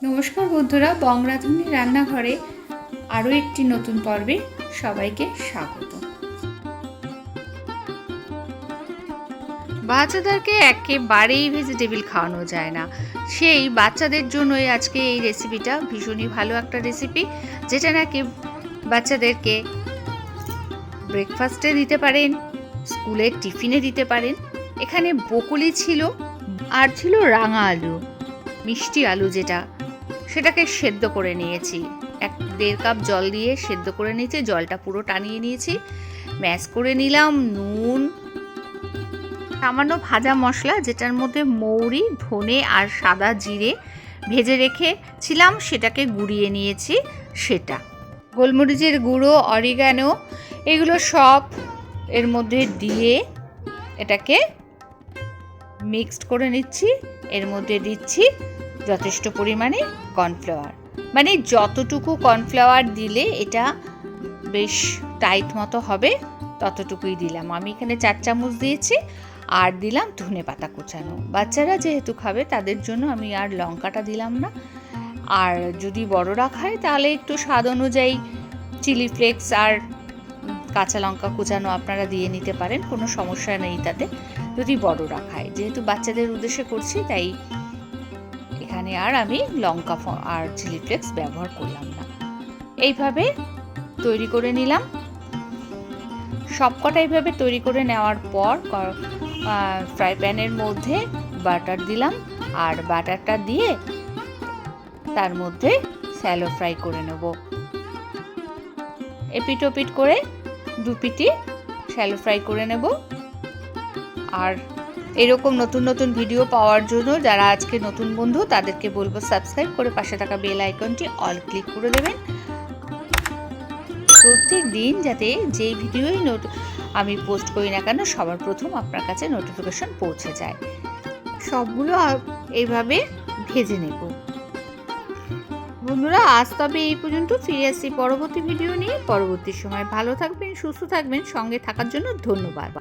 নমস্কার বন্ধুরা, বংরাধুনী রান্নাঘরে আরও একটি নতুন পর্বে সবাইকে স্বাগত। বাচ্চাদেরকে একেবারেই ভেজিটেবিল খাওয়ানো যায় না, সেই বাচ্চাদের জন্যই আজকে এই রেসিপিটা ভীষণই ভালো একটা রেসিপি, যেটা নাকি বাচ্চাদেরকে ব্রেকফাস্টে দিতে পারেন, স্কুলের টিফিনে দিতে পারেন। এখানে বকুলি ছিল আর ছিল রাঙা আলু, মিষ্টি আলু যেটা, সেটাকে সেদ্ধ করে নিয়েছি। 1.5 কাপ জল দিয়ে সেদ্ধ করে নিয়েছি, জলটা পুরো টানিয়ে নিয়েছি। ম্যাশ করে নিলাম, নুন, সামান্য ভাজা মশলা যেটার মধ্যে মৌরি, ধনে আর সাদা জিরে ভেজে রেখেছিলাম, সেটাকে গুঁড়িয়ে নিয়েছি। সেটা গোলমরিচের গুঁড়ো, অরিগানো, এগুলো সব এর মধ্যে দিয়ে এটাকে মিক্সড করে নিচ্ছি। এর মধ্যে দিচ্ছি যথেষ্ট পরিমাণে কর্নফ্লাওয়ার, মানে যতটুকু কর্নফ্লাওয়ার দিলে এটা বেশ টাইট মতো হবে ততটুকুই দিলাম। আমি এখানে 4 চামচ দিয়েছি। আর দিলাম ধনেপাতা কুচানো। বাচ্চারা যেহেতু খাবে তাদের জন্য আমি আর লঙ্কাটা দিলাম না। আর যদি বড়রা খায় তাহলে একটু স্বাদ অনুযায়ী চিলি ফ্লেক্স আর কাঁচা লঙ্কা কুচানো আপনারা দিয়ে নিতে পারেন, কোনো সমস্যা নেই তাতে, যদি বড়রা খায়। যেহেতু বাচ্চাদের উদ্দেশ্যে করছি তাই এখানে আর আমি লঙ্কা আর চিলি ফ্লেক্স ব্যবহার করলাম না। এইভাবে তৈরি করে নিলাম। সবকটা এইভাবে তৈরি করে নেওয়ার পর ফ্রাই প্যানের মধ্যে বাটার দিলাম, আর বাটারটা দিয়ে তার মধ্যে স্যালো ফ্রাই করে নেব। এপিট ওপিট করে 2 পিটি শ্যালো ফ্রাই করে নেব। আর এরকম নতুন নতুন ভিডিও পাওয়ার জন্য যারা আজকে নতুন বন্ধু তাদেরকে বলবো সাবস্ক্রাইব করে পাশে থাকা বেল আইকনটি অল ক্লিক করে দেবেন, প্রত্যেক দিন যাতে যেই ভিডিওই আমি পোস্ট করি না কেন সবার প্রথম আপনার কাছে নোটিফিকেশন পৌঁছে যায়। সবগুলো এইভাবে ভেজে নেব। বন্ধুরা, আজ তবে এই পর্যন্ত। ফিরে আসছি পরবর্তী ভিডিও নিয়ে। পরবর্তী সময় ভালো থাকবেন, সুস্থ থাকবেন, সঙ্গে থাকার জন্য ধন্যবাদ।